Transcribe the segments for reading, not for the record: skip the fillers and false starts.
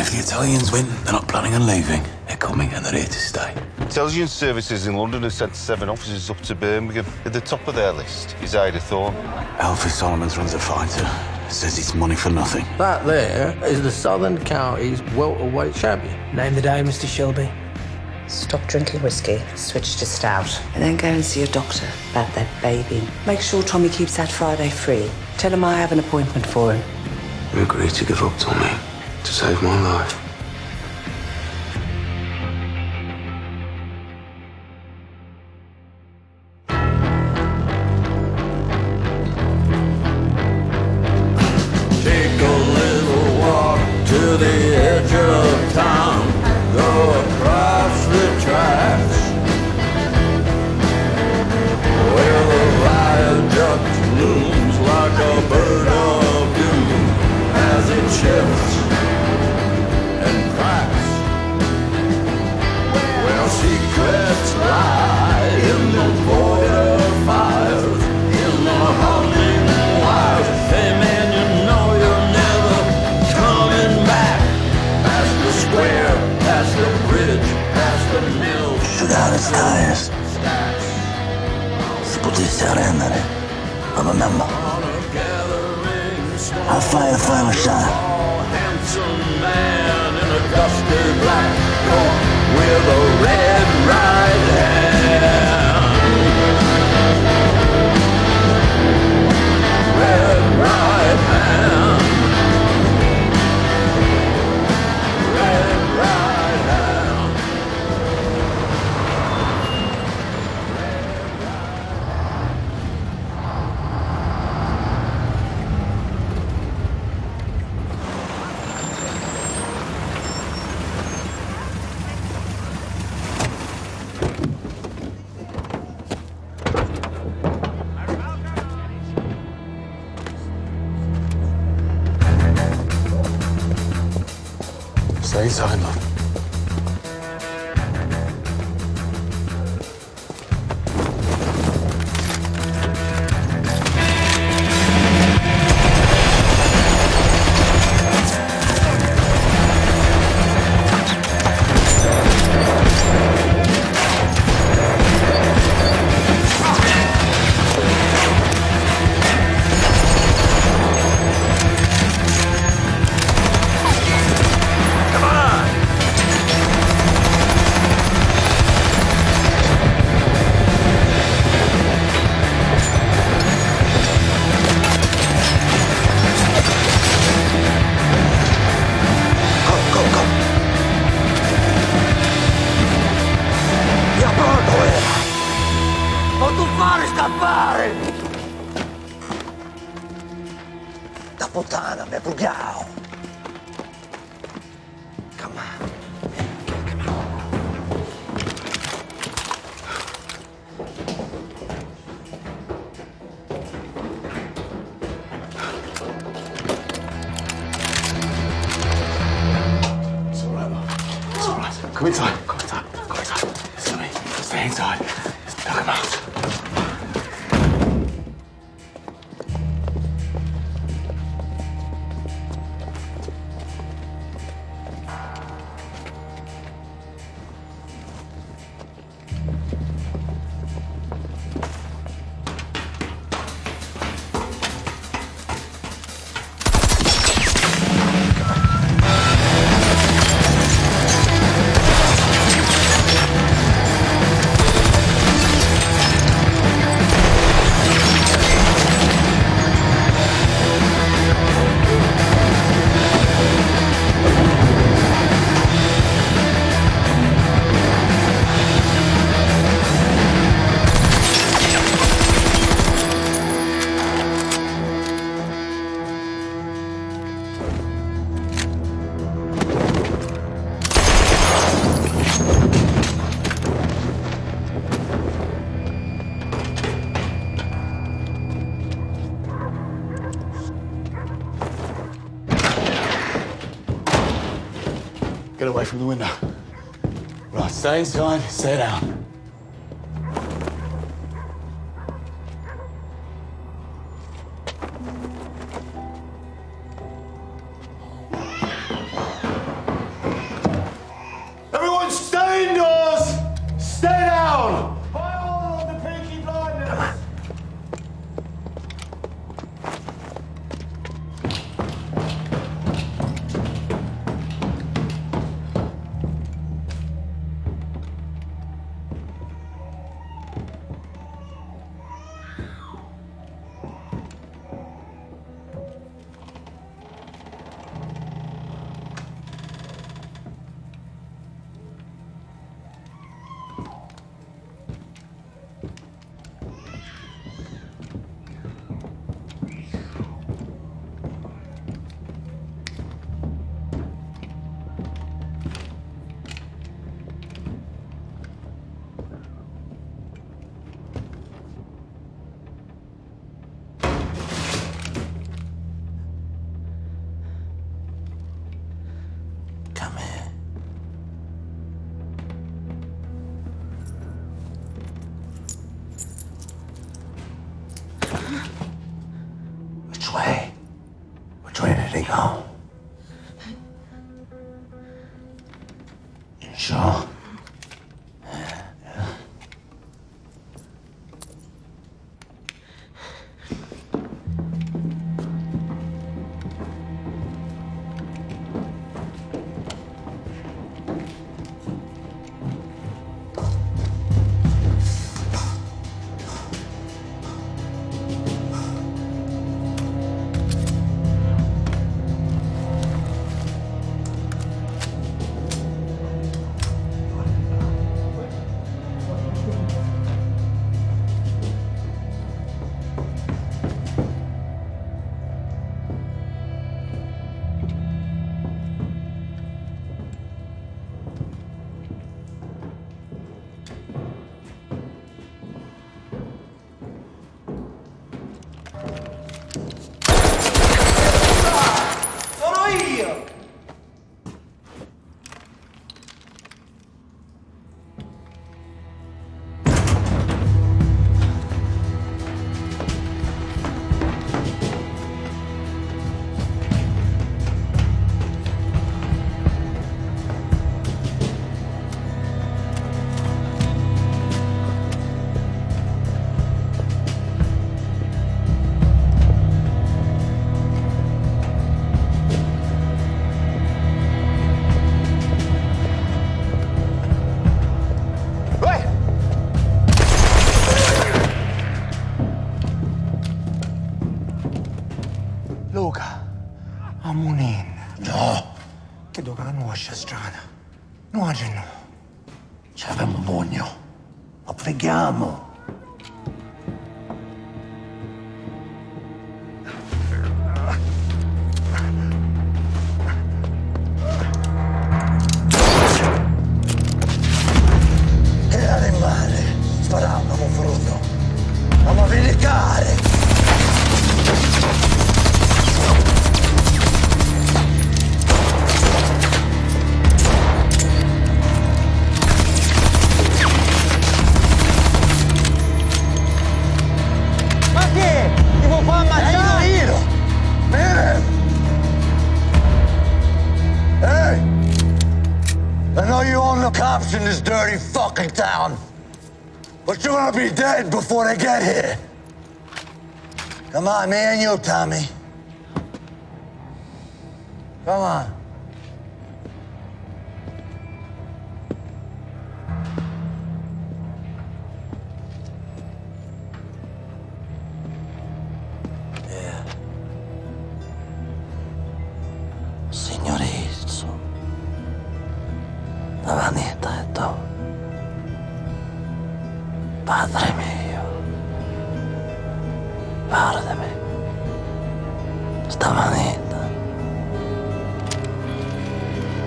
if the Italians win, they're not planning on leaving. They're coming and they're here to stay. Intelligence services in London have sent 7 officers up to Birmingham. At the top of their list is Ida Thorne. Alfie Solomons runs a fighter. Says it's money for nothing. That there is the Southern Counties welterweight champion. Name the day, Mr. Shelby. Stop drinking whiskey, switch to stout, and then go and see a doctor about that baby. Make sure Tommy keeps that Friday free. Tell him I have an appointment for him. You agreed to give up, Tommy, to save my life. Take a little walk to the edge of town. Go across the tracks where the viaduct looms like a bird of doom as it shifts and cracks. Where secrets lie in the border fires, in the humming wires. Hey man, you know you're never coming back. Past the square, past the bridge, past the mill. Without his tires. Si potesse arrendere, ma remember, I'll fire the final shot. Handsome man in a dusty black coat with a red right hand. Red right hand. Red right hand. Stay inside, love. Da puttana, me pugao. Come on. It's all right, love. It's all right. Come inside. Come inside. Come inside. Listen to me. Stay inside. Knock him out. Get away from the window. Right, stay inside, stay down. Sure. Ci avevamo bisogno. Lo preghiamo. E animale, sparavamo frutto. Andiamo a vendicare. Cops in this dirty fucking town. But you're gonna be dead before they get here. Come on, me and you, Tommy. Come on. Yeah. Signorizzo. La vanità è tu. Padre mio. Guardami. Sta manetta.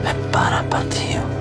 E para partio.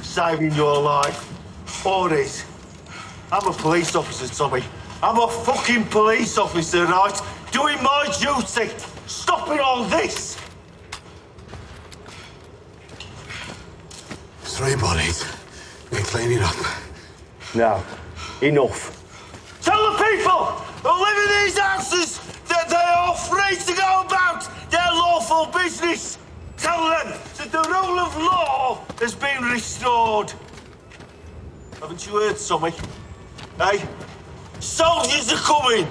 Saving your life. All this. I'm a police officer, Tommy. I'm a fucking police officer, right? Doing my duty. Stopping all this. 3 bodies. We're cleaning up. No. Enough. Tell the people who live in these houses that they are free to go about their lawful business. Tell them that the rule of law has been restored. Haven't you heard, Tommy? Hey? Soldiers are coming!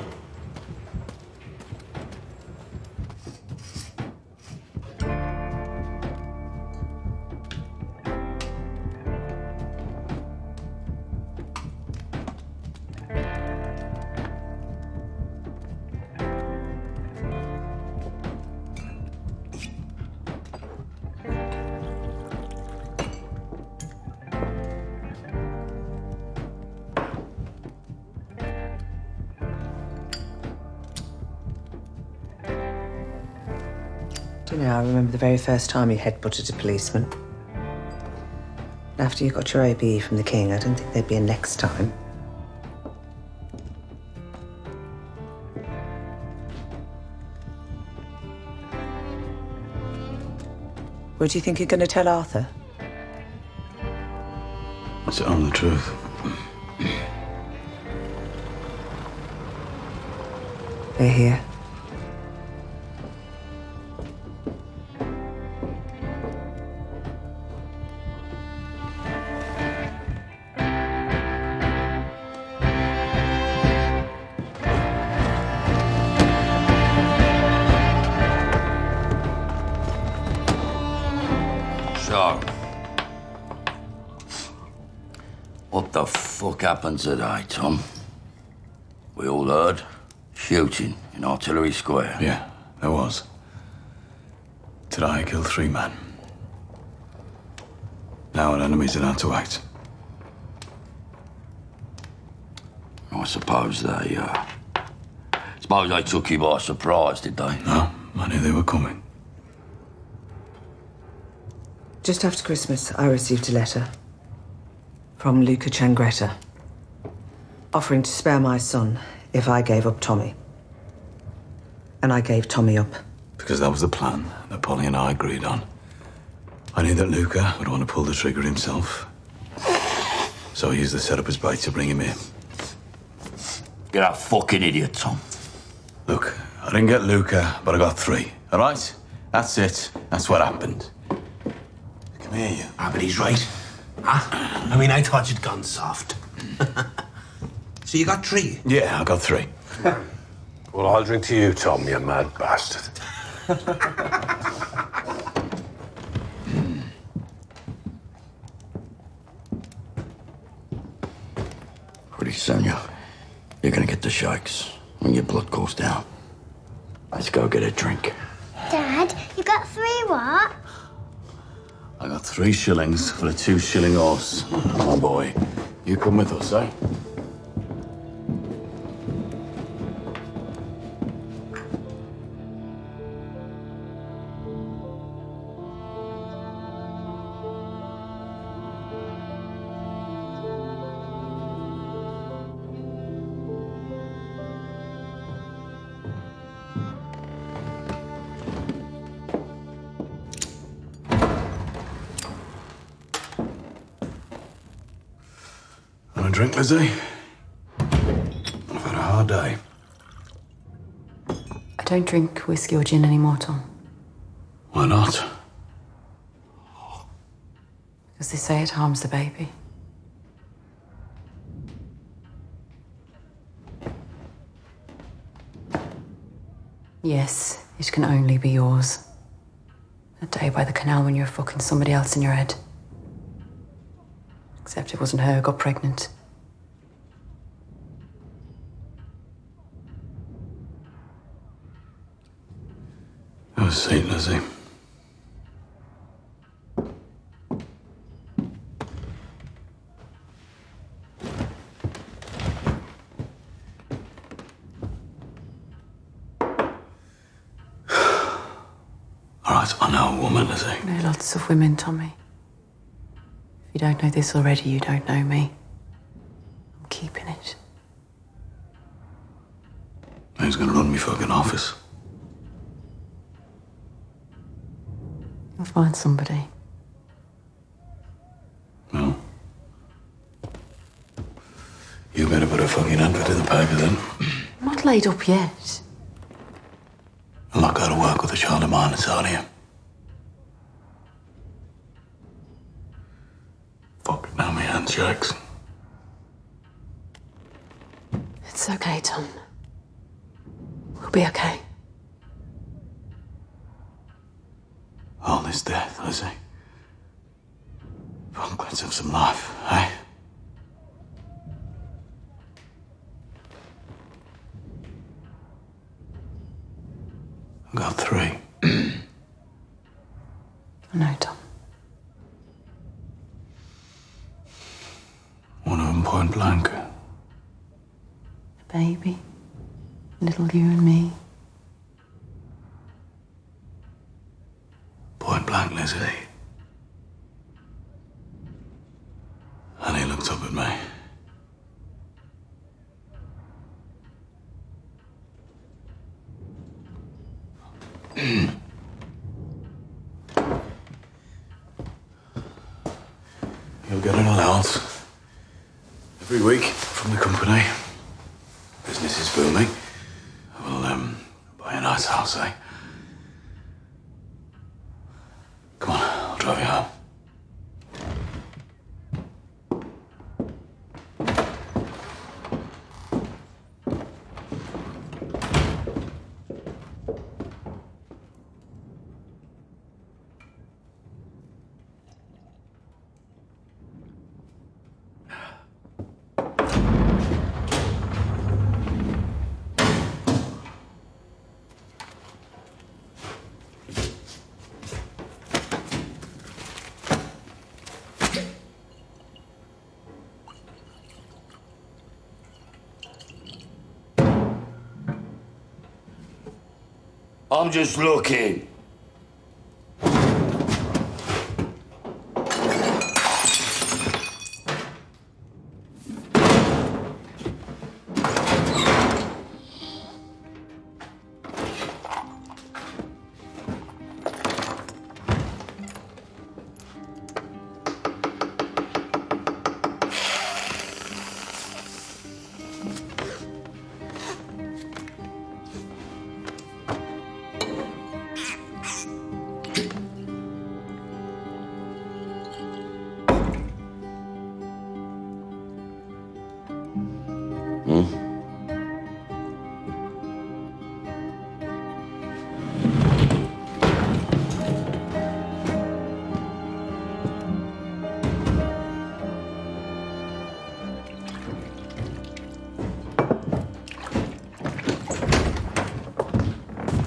You know, I remember the very first time you headbutted a policeman. After you got your OBE from the King, I don't think there'd be a next time. What do you think you're going to tell Arthur? What's it on the truth? They're here. So, what the fuck happened today, Tom? We all heard shooting in Artillery Square. Yeah, there was. Today I killed 3 men. Now our enemies are out to act. I suppose they took you by surprise, did they? No, I knew they were coming. Just after Christmas, I received a letter from Luca Changretta offering to spare my son if I gave up Tommy. And I gave Tommy up. Because that was the plan that Polly and I agreed on. I knew that Luca would want to pull the trigger himself. So I used the setup as bait to bring him in. You're a fucking idiot, Tom. Look, I didn't get Luca, but I got 3. All right? That's it. That's what happened. Come here, you. Ah, but he's right. Huh? I mean, I thought you'd gone soft. So you got 3? Yeah, I got 3. Well, I'll drink to you, Tom, you mad bastard. Pretty soon, you're gonna get the shakes when your blood goes down. Let's go get a drink. Dad, you got 3 what? I got 3 shillings for a 2-shilling horse. My boy, you come with us, eh? Want a drink, Lizzie? I've had a hard day. I don't drink whiskey or gin anymore, Tom. Why not? Because they say it harms the baby. Yes, it can only be yours. That day by the canal when you were fucking somebody else in your head. Except it wasn't her who got pregnant. It was St. Lizzie. All right, I know a woman, Lizzie. I know lots of women, Tommy. If you don't know this already, you don't know me. I'm keeping it. Who's gonna run me fucking office? You'll find somebody. No. You better put a fucking advert in the paper then. I'm not laid up yet. I'm not going to work with a child of mine that's out here. Fuck, now my hand shakes. It's okay, Tom. We'll be okay. All this death, Lizzie. Fuck, let's have some life, eh? I got 3. I know, Tom. One of them point blank. A baby. Little you and me. looked up at me. You'll get an allowance every week from the company. Business is booming. We'll buy a nice house, eh? Come on, I'll drive you home. I'm just looking.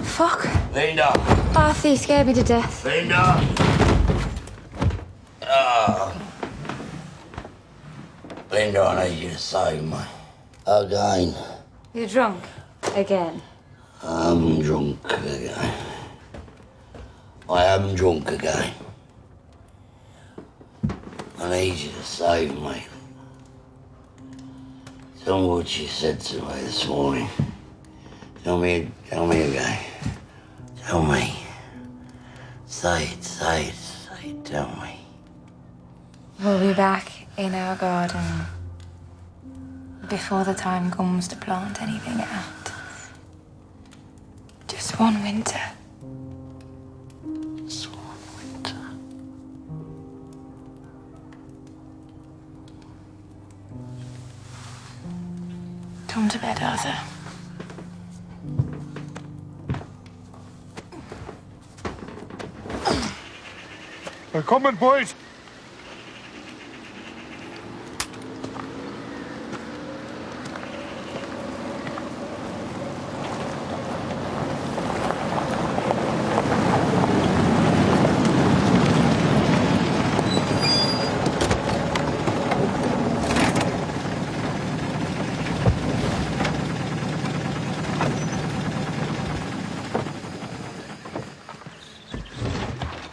Fuck. Linda. Arthur scared me to death. Linda. Linda, I need you to save me. Again. You're drunk. Again. I'm drunk again. I am drunk again. I need you to save me. Tell me what you said to me this morning. Tell me again. Tell me. Say it, tell me. We'll be back in our garden before the time comes to plant anything out. Just one winter. Just one winter. Come to bed, Arthur. They're coming, boys.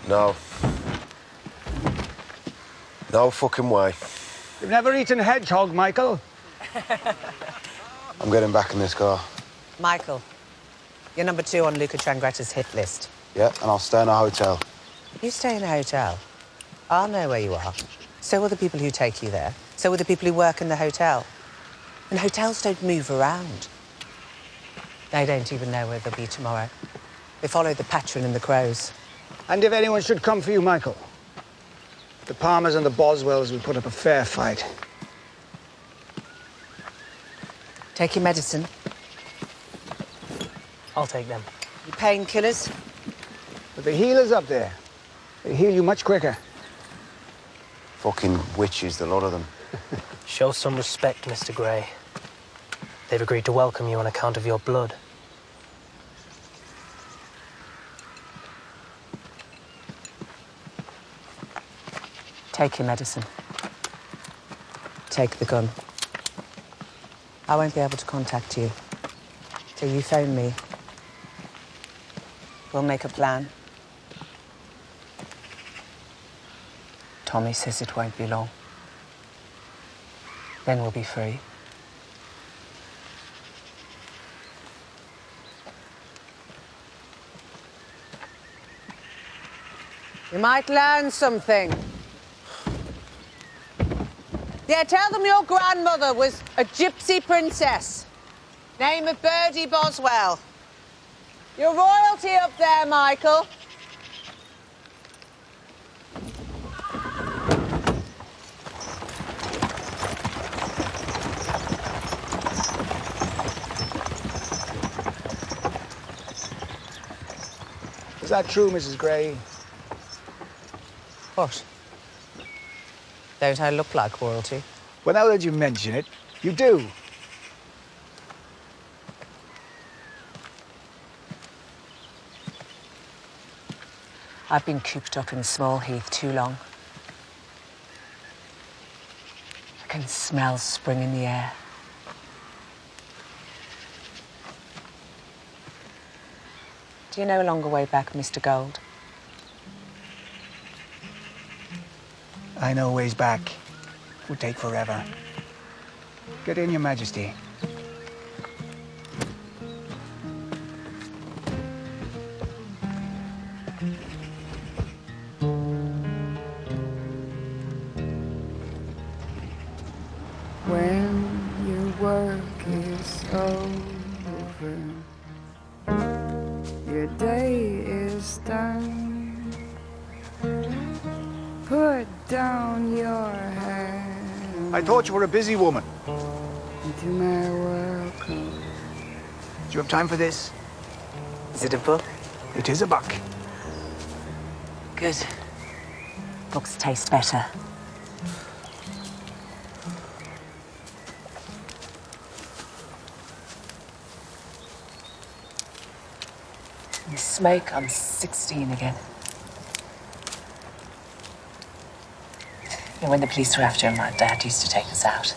No. No fucking way. You've never eaten hedgehog, Michael. I'm getting back in this car. Michael, you're number 2 on Luca Changreta's hit list. Yeah, and I'll stay in a hotel. You stay in a hotel. I'll know where you are. So will the people who take you there. So will the people who work in the hotel. And hotels don't move around. They don't even know where they'll be tomorrow. They follow the patron and the crows. And if anyone should come for you, Michael, the Palmers and the Boswells will put up a fair fight. Take your medicine. I'll take them. Your painkillers. But the healers up there, they heal you much quicker. Fucking witches, the lot of them. Show some respect, Mr. Grey. They've agreed to welcome you on account of your blood. Take your medicine. Take the gun. I won't be able to contact you till you phone me. We'll make a plan. Tommy says it won't be long. Then we'll be free. You might learn something. Yeah, tell them your grandmother was a gypsy princess. Name of Birdie Boswell. You're royalty up there, Michael. Is that true, Mrs. Gray? What? Don't I look like royalty? Well, now that you mention it, you do. I've been cooped up in Small Heath too long. I can smell spring in the air. Do you know a longer way back, Mr. Gold? I know ways back. Would take forever. Get in, Your Majesty. When your work is over, your day is done, put down your hand. I thought you were a busy woman. Into my welcome. Do you have time for this? Is it a book? It is a book. Good. Books taste better. You smoke, I'm 16 again. And when the police were after him, my dad used to take us out.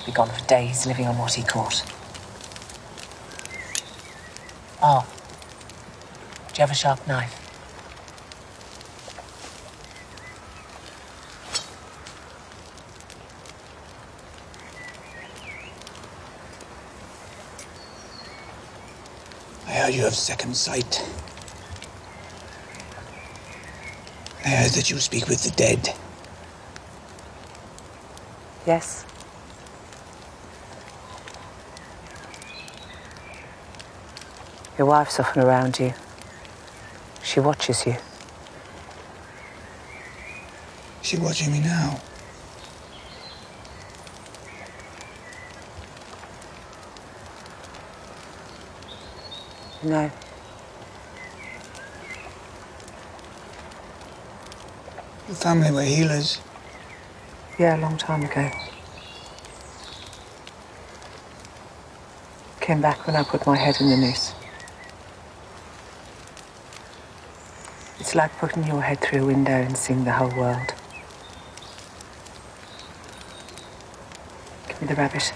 Be gone for days, living on what he caught. Oh. Do you have a sharp knife? I heard you have second sight. I heard that you speak with the dead. Yes. Your wife's often around you. She watches you. Is she watching me now? No. The family were healers. Yeah, a long time ago. Came back when I put my head in the noose. It's like putting your head through a window and seeing the whole world. Give me the rabbit.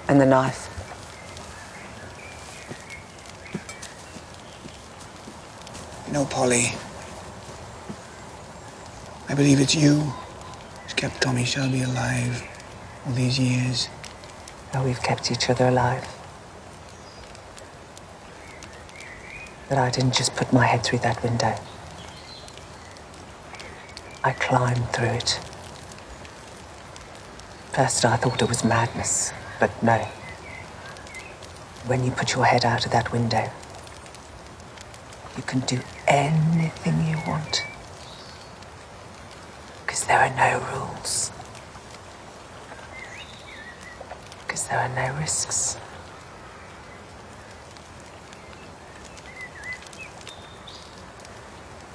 And the knife. You know, Polly, I believe it's you who's kept Tommy Shelby alive all these years. Oh, we've kept each other alive. But I didn't just put my head through that window. I climbed through it. First I thought it was madness, but no. When you put your head out of that window, you can do anything you want. Because there are no rules. Because there are no risks.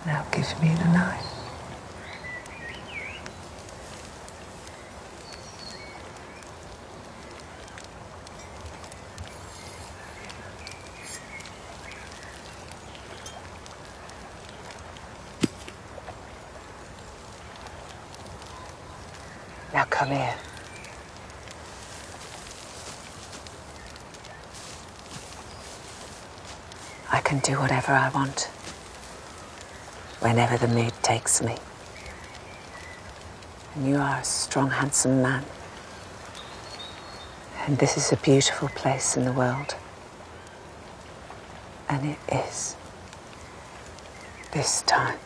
Now give me the knife. Now come here. I can do whatever I want. Whenever the mood takes me. And you are a strong, handsome man. And this is a beautiful place in the world. And it is. This time.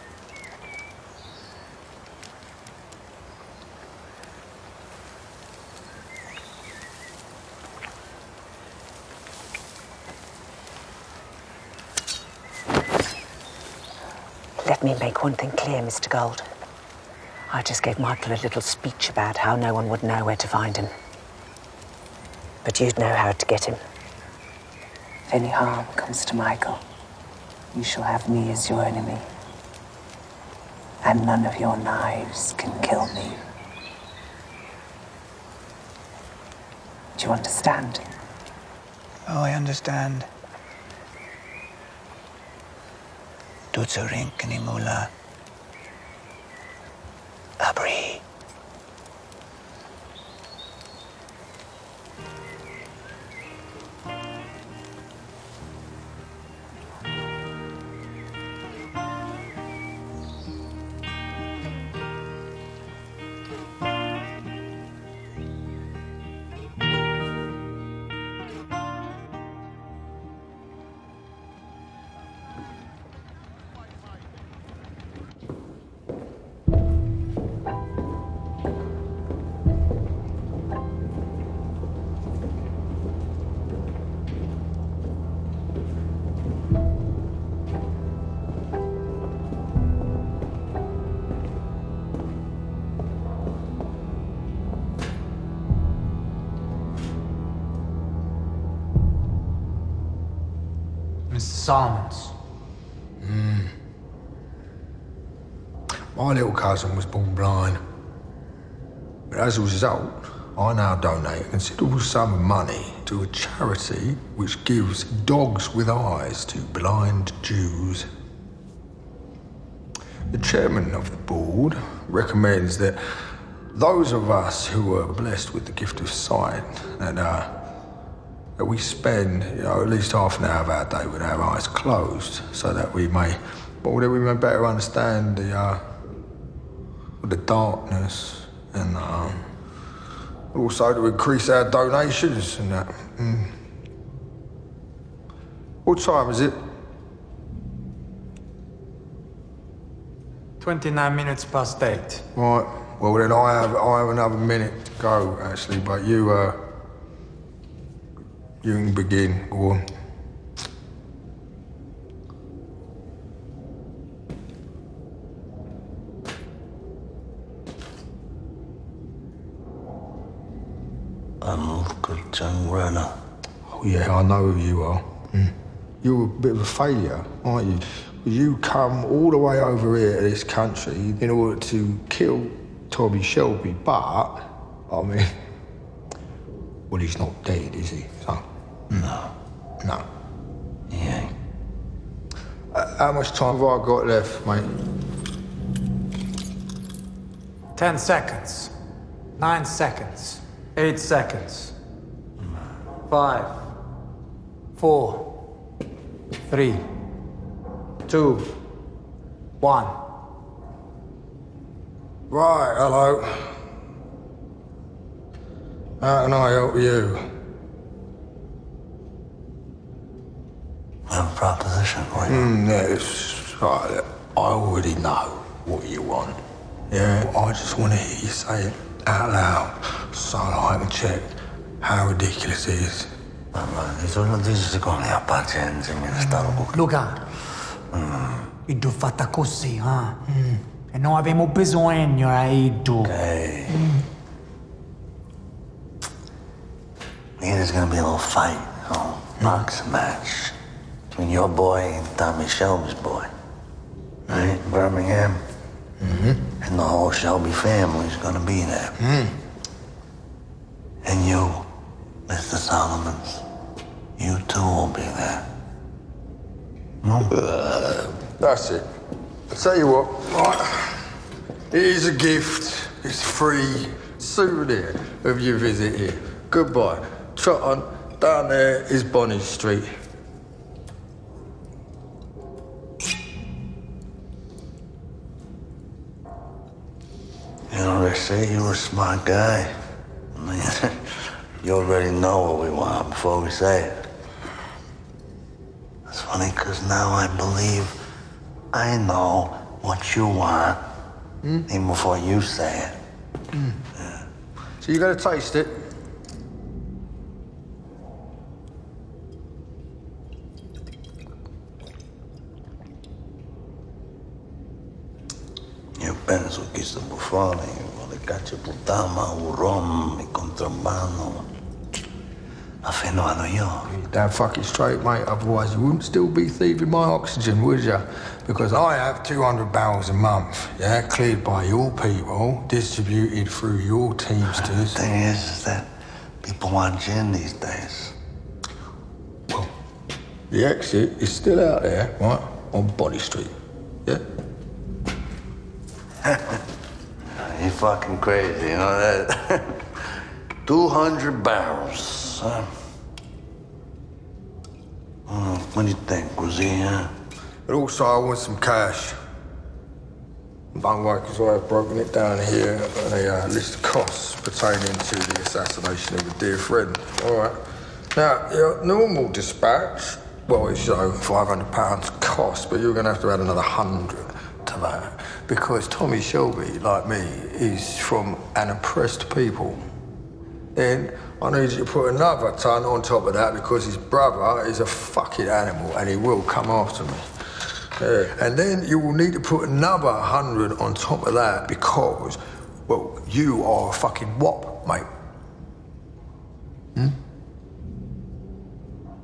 Let me make one thing clear, Mr. Gold. I just gave Michael a little speech about how no one would know where to find him. But you'd know how to get him. If any harm comes to Michael, you shall have me as your enemy. And none of your knives can kill me. Do you understand? Oh, I understand. Tutsurin Kanimula. Abri. Mr. Solomons. My little cousin was born blind. But as a result, I now donate a considerable sum of money to a charity which gives dogs with eyes to blind Jews. The chairman of the board recommends that those of us who are blessed with the gift of sight, that we spend, at least half an hour of our day with our eyes closed, so that we may better understand the darkness, and also to increase our donations and that. What time is it? 29 minutes past 8. Right. Well then, I have another minute to go actually, but you can begin. Go on. Oh yeah, I know who you are. You're a bit of a failure, aren't you? You come all the way over here to this country in order to kill Tommy Shelby, but, I mean, well, he's not dead, is he? So, no. He ain't. How much time have I got left, mate? 10 seconds. 9 seconds. 8 seconds. 5, 4, 3, 2, 1. Right, hello. How can I help you? I have a proposition for you. Yes, right. I already know what you want. Yeah, I just want to hear you say it out loud so I can check how ridiculous it is. Luca, iddu fatta così, e non abbiamo bisogno, iddu. Okay. There's gonna be a little fight, boxing match between your boy and Tommy Shelby's boy, right? Birmingham. And the whole Shelby family's gonna be there. And you, Mr. Solomons, you too will be there. That's it. I'll tell you what, right, it is a gift. It's free souvenir of your visit here. Goodbye. Trot on. Down there is Bonnie Street. You know, there's say you're a smart guy. I mean, you already know what we want before we say it. It's funny, because now I believe I know what you want, even before you say it. Yeah. So you gotta taste it. Io penso che sto buffone vuole cacciaputama, un rom, e contrabbando. Ma fino vado io. Damn fucking straight, mate. Otherwise you wouldn't still be thieving my oxygen, would you? Because I have 200 barrels a month, yeah, cleared by your people, distributed through your teamsters. The thing is that people want gin these days. Well, the exit is still out there, right, on Body Street, yeah? You're fucking crazy, you know that? 200 barrels, huh? What do you think, Rosina? But also I want some cash. Don't worry, because I've broken it down here on a list of costs pertaining to the assassination of a dear friend. All right. Now, your normal dispatch, well, it's £500 cost, but you're going to have to add another 100 to that. Because Tommy Shelby, like me, is from an oppressed people. Then I need you to put another ton on top of that because his brother is a fucking animal and he will come after me. Yeah. And then you will need to put another 100 on top of that because, well, you are a fucking wop, mate.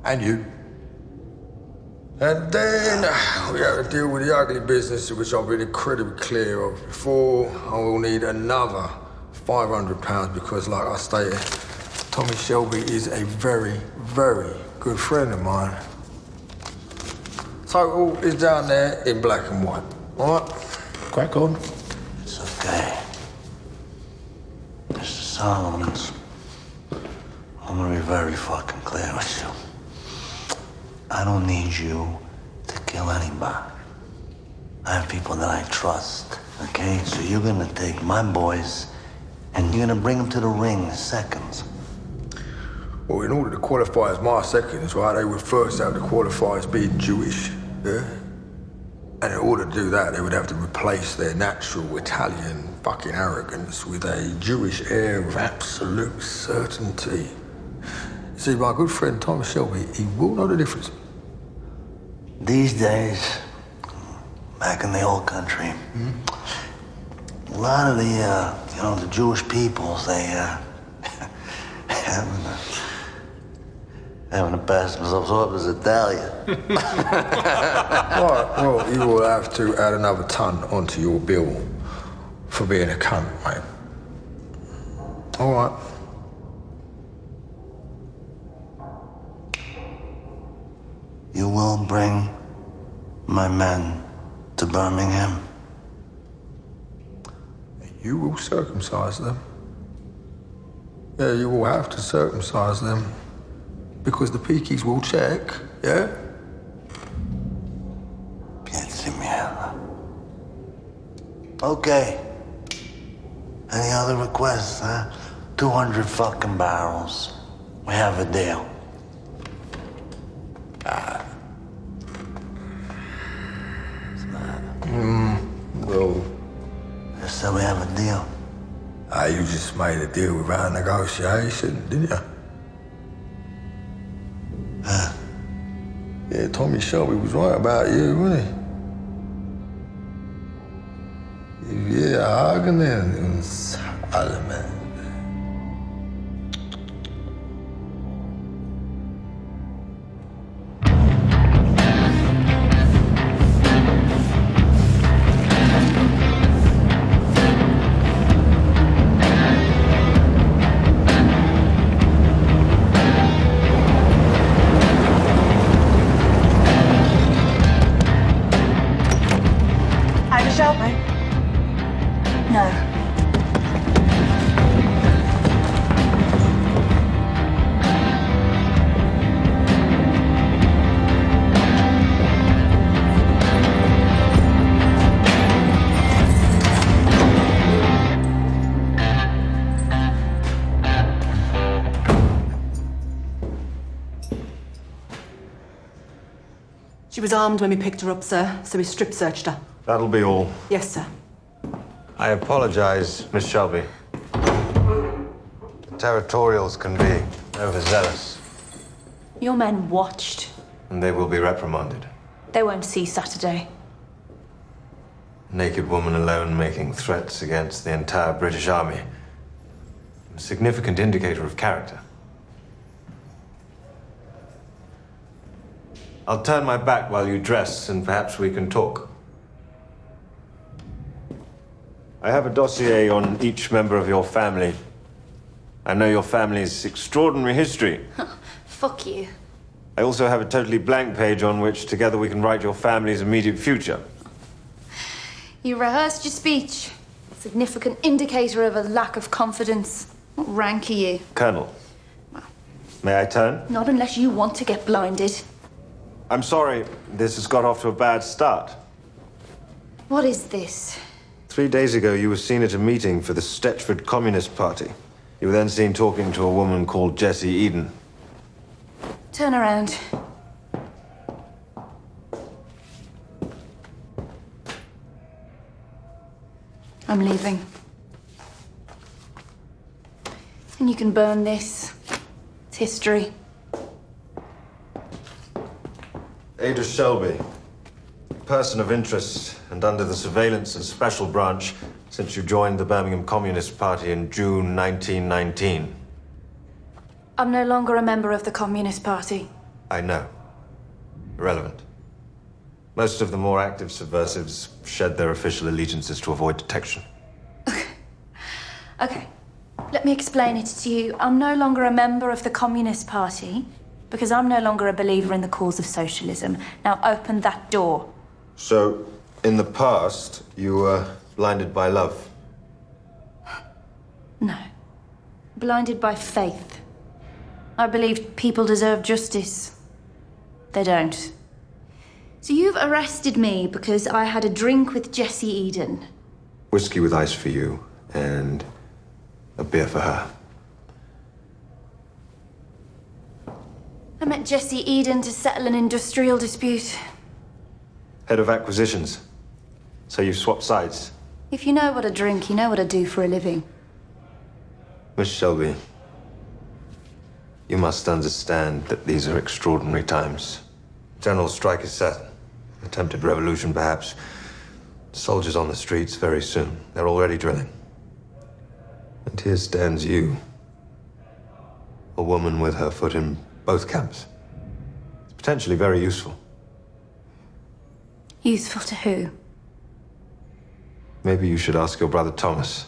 And you. And then we have to deal with the ugly business, which I've been incredibly clear of before. I will need another £500 because, like I stated, Tommy Shelby is a very, very good friend of mine. Total is down there in black and white. All right? Crack on. It's okay. Mr. Solomons, I'm gonna be very fucking clear with you. I don't need you to kill anybody. I have people that I trust, okay? So you're gonna take my boys and you're gonna bring them to the ring in seconds. Well, in order to qualify as my seconds, right, they would first have to qualify as being Jewish, yeah? And in order to do that, they would have to replace their natural Italian fucking arrogance with a Jewish air of absolute certainty. See, my good friend Thomas Shelby, he will know the difference. These days, back in the old country, a lot of the, the Jewish peoples, they, having to pass themselves off as Italian. All right, well, you will have to add another ton onto your bill for being a cunt, mate. All right. You will bring my men to Birmingham. You will circumcise them. Yeah, you will have to circumcise them. Because the Peakies will check, yeah? Piezzi mierda. Okay. Any other requests, huh? 200 fucking barrels. We have a deal. Well, Just said we have a deal. You just made a deal without negotiation, didn't you? Yeah, Tommy Shelby was right about you, wasn't he? Yeah, Hagen und Allemand. No. She was armed when we picked her up, sir, so we strip searched her. That'll be all. Yes, sir. I apologize, Miss Shelby. Territorials can be overzealous, Your men watched. and they will be reprimanded. They won't see Saturday. A naked woman alone making threats against the entire British Army. A significant indicator of character. I'll turn my back while you dress, and perhaps we can talk. I have a dossier on each member of your family. I know your family's extraordinary history. Fuck you. I also have a totally blank page on which together we can write your family's immediate future. You rehearsed your speech. Significant indicator of a lack of confidence. What rank are you? Colonel, may I turn? Not unless you want to get blinded. I'm sorry, this has got off to a bad start. What is this? 3 days ago, you were seen at a meeting for the Stetchford Communist Party. You were then seen talking to a woman called Jessie Eden. Turn around. I'm leaving. And you can burn this. It's history. Ada Shelby, person of interest and under the surveillance and special branch since you joined the Birmingham Communist Party in June 1919. I'm no longer a member of the Communist Party. I know. Irrelevant. Most of the more active subversives shed their official allegiances to avoid detection. Okay, let me explain it to you. I'm no longer a member of the Communist Party because I'm no longer a believer in the cause of socialism. Now open that door. So, in the past, you were blinded by love? No. Blinded by faith. I believed people deserve justice. They don't. So you've arrested me because I had a drink with Jessie Eden. Whiskey with ice for you, and a beer for her. I met Jessie Eden to settle an industrial dispute. Head of acquisitions. So you've swapped sides. If you know what I drink, you know what I do for a living. Miss Shelby, you must understand that these are extraordinary times. General strike is set. Attempted revolution, perhaps. Soldiers on the streets very soon. They're already drilling. And here stands you. A woman with her foot in both camps. It's potentially very useful. Useful to who? Maybe you should ask your brother Thomas.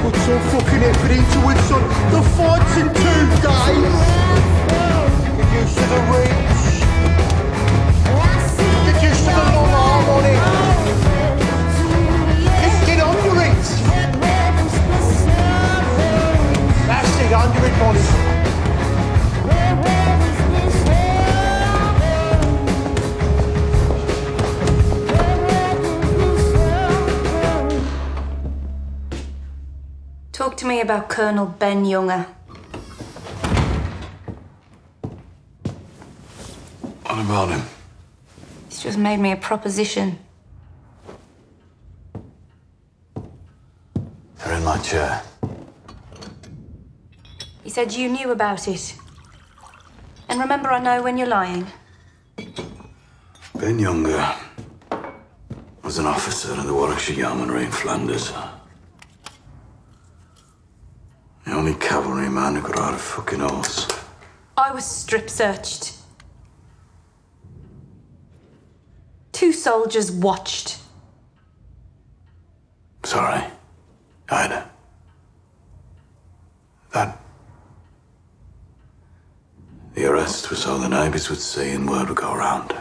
Put some fucking effort into it, son. The fight's in 2 days. Get used to the reach. Get used to the long arm on it. Get under it. That's it, under it, Bonnie. Talk to me about Colonel Ben Younger. What about him? He's just made me a proposition. You're in my chair. He said you knew about it. And remember, I know when you're lying. Ben Younger was an officer in the Warwickshire Yeomanry in Flanders. The only cavalry man who could ride a fucking horse. I was strip searched. 2 soldiers watched. Sorry, Ida. The arrest was so the neighbours would see and word would go around.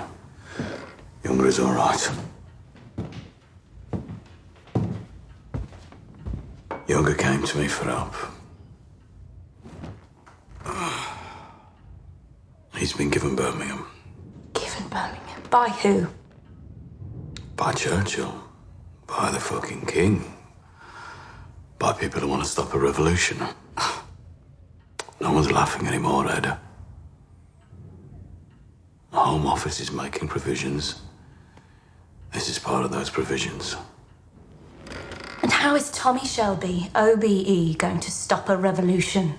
Younger is all right. Younger came to me for help. He's been given Birmingham. Given Birmingham. By who? By Churchill. By the fucking king. By people who want to stop a revolution. No one's laughing anymore, Ed. The Home Office is making provisions. This is part of those provisions. And how is Tommy Shelby, OBE, going to stop a revolution?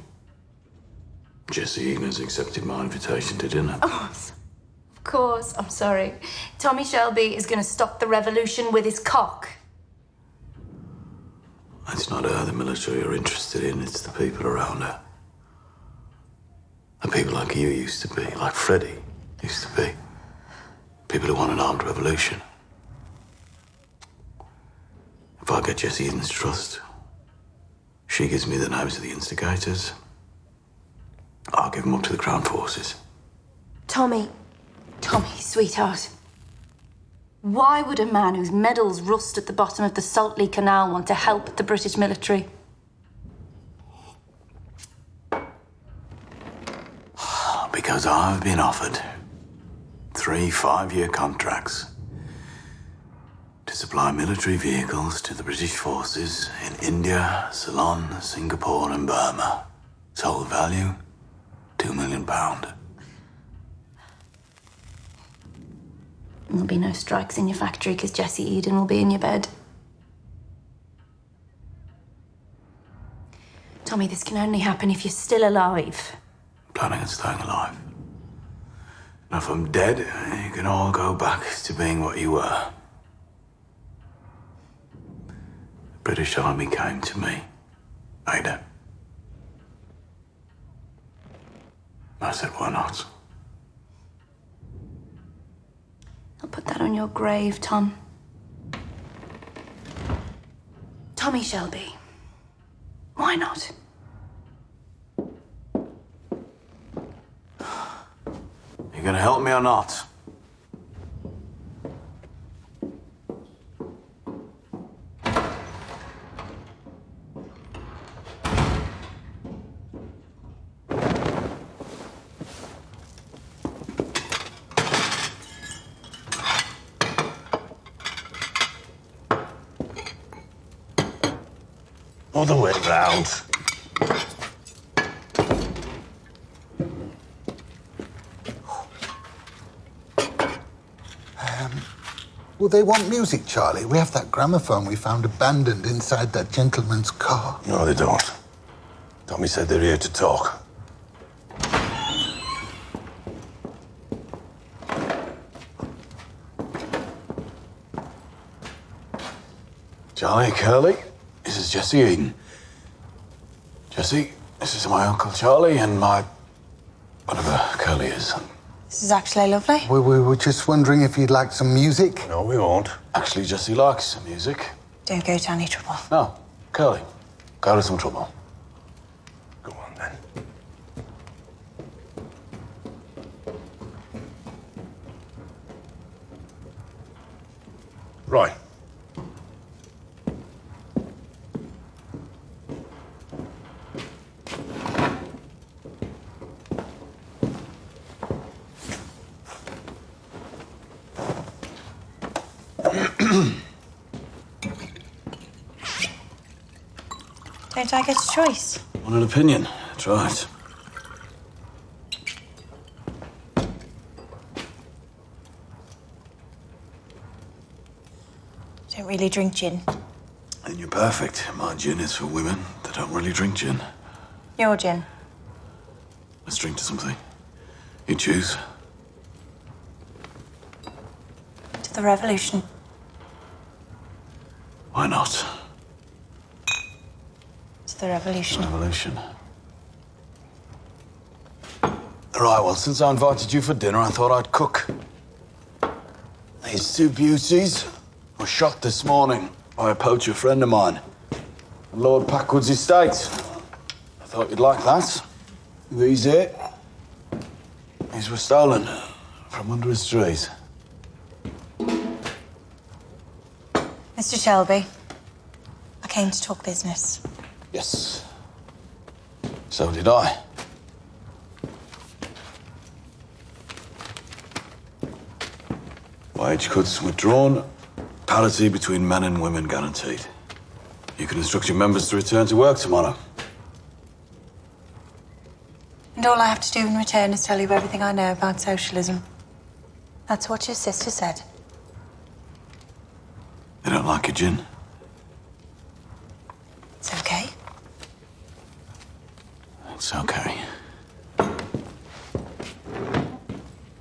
Jesse Egan has accepted my invitation to dinner. Oh, of course. I'm sorry. Tommy Shelby is going to stop the revolution with his cock. It's not her the military are interested in, it's the people around her. The people like you used to be, like Freddie used to be. People who want an armed revolution. If I get Jesse Eden's trust, she gives me the names of the instigators. I'll give them up to the Crown Forces. Tommy, sweetheart. Why would a man whose medals rust at the bottom of the Saltley Canal want to help the British military? Because I've been offered 3 5-year contracts to supply military vehicles to the British forces in India, Ceylon, Singapore and Burma. Total value, £2 million. There'll be no strikes in your factory because Jesse Eden will be in your bed. Tommy, this can only happen if you're still alive. Planning on staying alive. And if I'm dead, you can all go back to being what you were. The British Army came to me, Ada. I said, why not? I'll put that on your grave, Tom. Tommy Shelby. Why not? You gonna help me or not? Other way round. Well, they want music, Charlie. We have that gramophone we found abandoned inside that gentleman's car. No, they don't. Tommy said they're here to talk. Charlie, Curly, this is Jesse Eden. Jesse, this is my Uncle Charlie and my... whatever Curly is. This is actually lovely. We were just wondering if you'd like some music. No, we won't. Actually, Jesse likes some music. Don't go to any trouble. No, Curly, go to some trouble. Go on, then. Right. Don't I get a choice? Want an opinion? That's right. Don't really drink gin. And you're perfect. My gin is for women that don't really drink gin. Your gin. Let's drink to something. You choose. To the revolution. Why not? To the revolution. Revolution. Right, well, since I invited you for dinner, I thought I'd cook. These 2 beauties were shot this morning by a poacher friend of mine at Lord Packwood's estate. I thought you'd like that. These here, these were stolen from under his trees. Mr. Shelby, I came to talk business. Yes. So did I. Age cuts withdrawn. Parity between men and women guaranteed. You can instruct your members to return to work tomorrow. And all I have to do in return is tell you everything I know about socialism. That's what your sister said. They don't like your gin. It's okay. It's okay.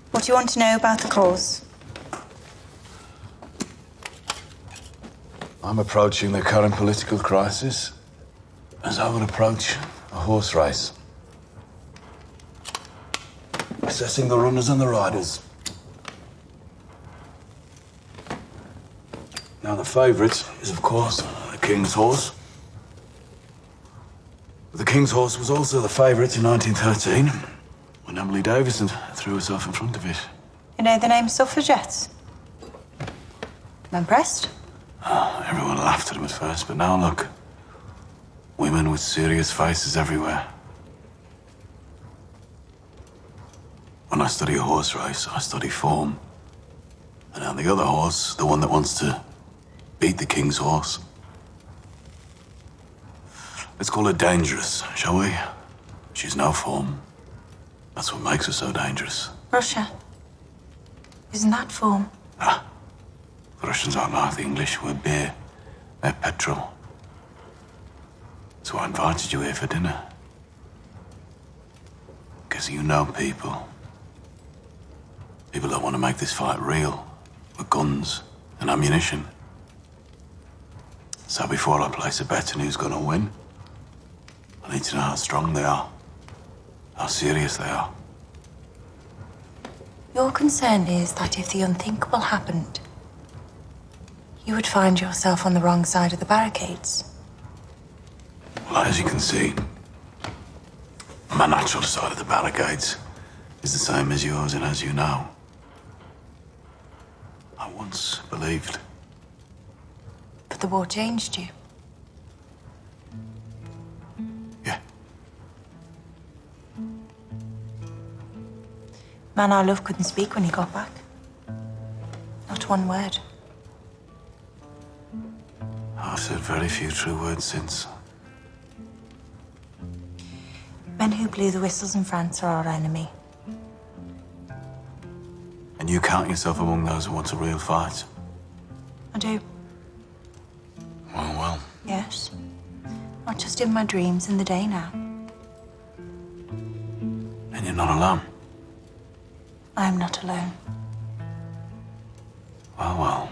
What do you want to know about the cause? I'm approaching the current political crisis as I would approach a horse race. Assessing the runners and the riders. Now, the favourite is, of course, the King's Horse. But the King's Horse was also the favourite in 1913, when Emily Davison threw herself in front of it. You know the name suffragettes? I'm impressed. Everyone laughed at him at first, but now look. Women with serious faces everywhere. When I study a horse race, I study form. And now the other horse, the one that wants to beat the King's Horse. Let's call her dangerous, shall we? She's no form. That's what makes her so dangerous. Russia. Isn't that form? The Russians aren't like the English. We're beer. They're petrol. So I invited you here for dinner. Because you know people. People that want to make this fight real. With guns and ammunition. So before I place a bet on who's going to win, I need to know how strong they are. How serious they are. Your concern is that if the unthinkable happened, you would find yourself on the wrong side of the barricades. Well, as you can see, my natural side of the barricades is the same as yours, and as you know, I once believed. But the war changed you. Yeah. Man I love couldn't speak when he got back. Not one word. I've said very few true words since. Men who blew the whistles in France are our enemy. And you count yourself among those who want a real fight? I do. Well. Yes. Not just in my dreams, in the day now. And you're not alone? I am not alone. Well.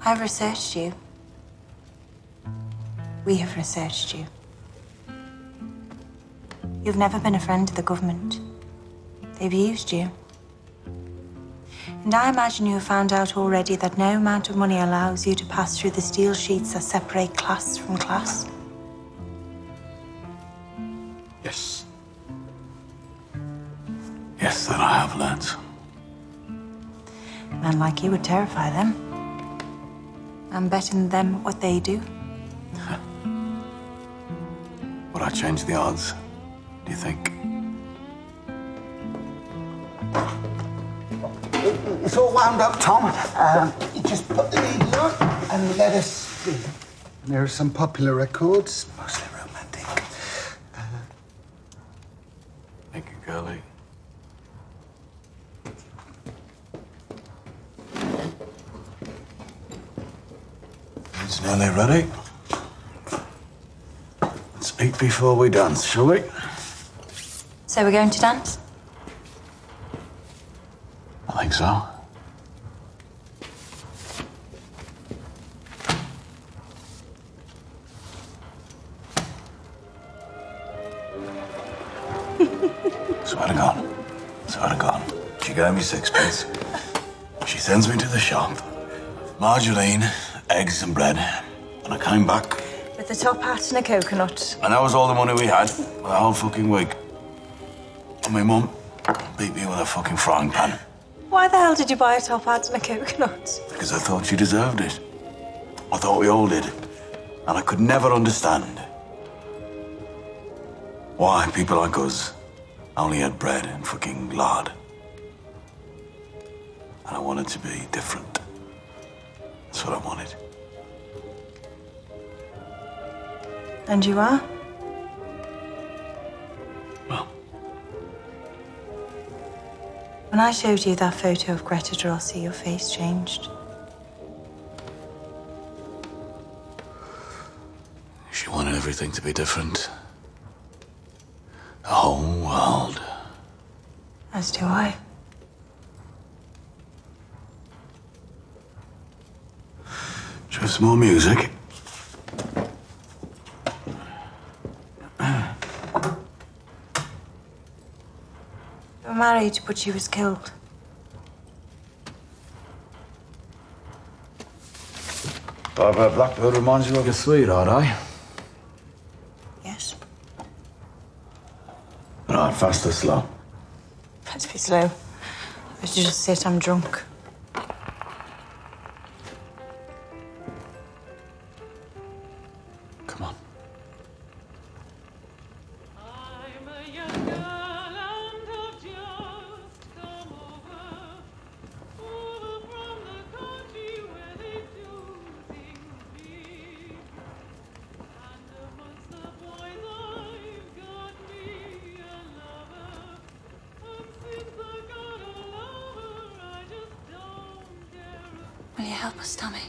I've researched you. We have researched you. You've never been a friend to the government. They've used you. And I imagine you have found out already that no amount of money allows you to pass through the steel sheets that separate class from class. Yes. Yes, that I have learnt. Men like you would terrify them. I'm betting them what they do. Would I change the odds, do you think? It's all wound up, Tom. You just put the needle on and let us spin. And there are some popular records, mostly romantic. Thank you, girlie. It's nearly ready. Let's eat before we dance, shall we? So we're going to dance? I think so. Swear to God. She gave me sixpence. She sends me to the shop. Margarine, eggs and bread. And I came back. With a top hat and a coconut. And that was all the money we had for the whole fucking week. And my mum beat me with a fucking frying pan. Why the hell did you buy a top hat and a coconut? Because I thought she deserved it. I thought we all did. And I could never understand why people like us only had bread and fucking lard. And I wanted to be different. That's what I wanted. And you are? Well. When I showed you that photo of Greta Drossi, your face changed. She wanted everything to be different. The whole world. As do I. Should we have some more music? They were married, but she was killed. Blackbird reminds you of your sweetheart, eh? Yes. Right, fast or slow? Let's be slow. I should just sit, I'm drunk. Come on. Will you help us, Tommy?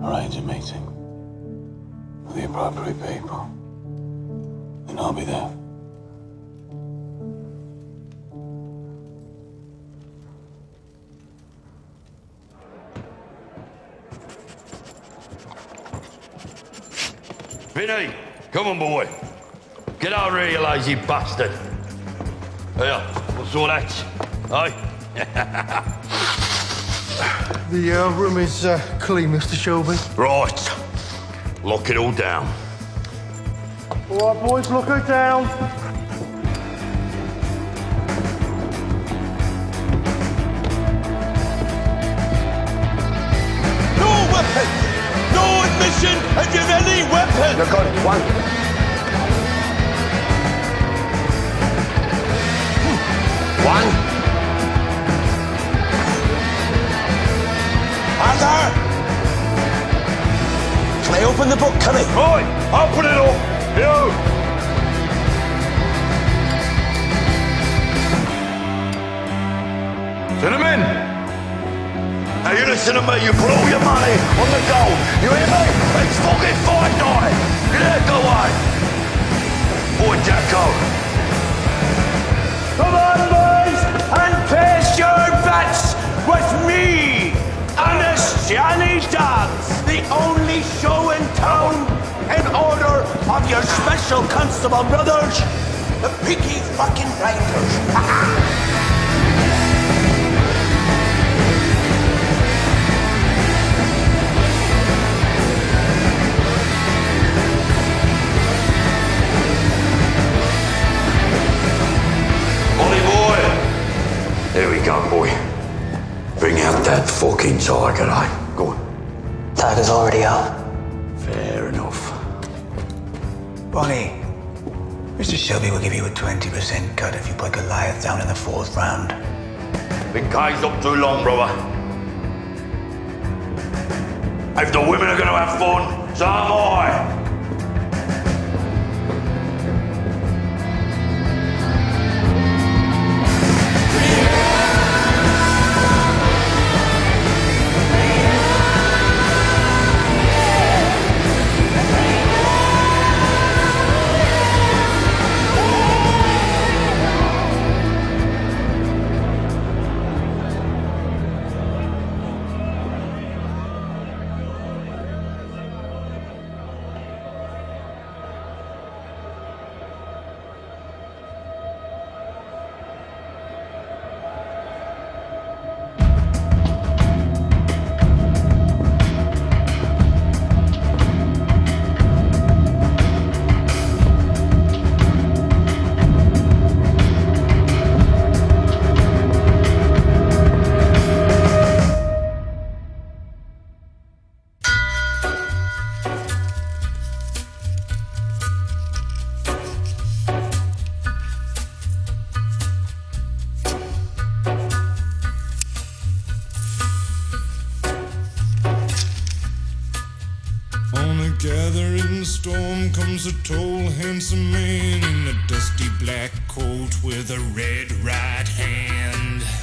Arrange a meeting with the appropriate people, and I'll be there. Vinny, come on, boy. Get over here, you lazy bastard. Here, what's all that? Aye? The room is clean, Mr. Shelby. Right. Lock it all down. All right, boys, lock her down. No weapon! No admission of any weapon! You're good. One. One. Arthur! Can I open the book, can I? Right, open it up. You! Gentlemen! Now you listen to me, you put all your money on the gold. You hear me? It's fucking fight night. Get out, go away. Boy, Jacko. Come on, boys, and place your bets with me on this Johnny Dance, the only show in town in order of your special constable brothers, the Peaky fucking Blinders. There we go, boy. Bring out that fucking tiger, eh? Go on. Tiger's already out. Fair enough. Bonnie, Mr. Shelby will give you a 20% cut if you put Goliath down in the 4th round. Been caged up too long, brother. If the women are gonna have fun, so am I. the storm comes a tall, handsome man in a dusty black coat with a red right hand.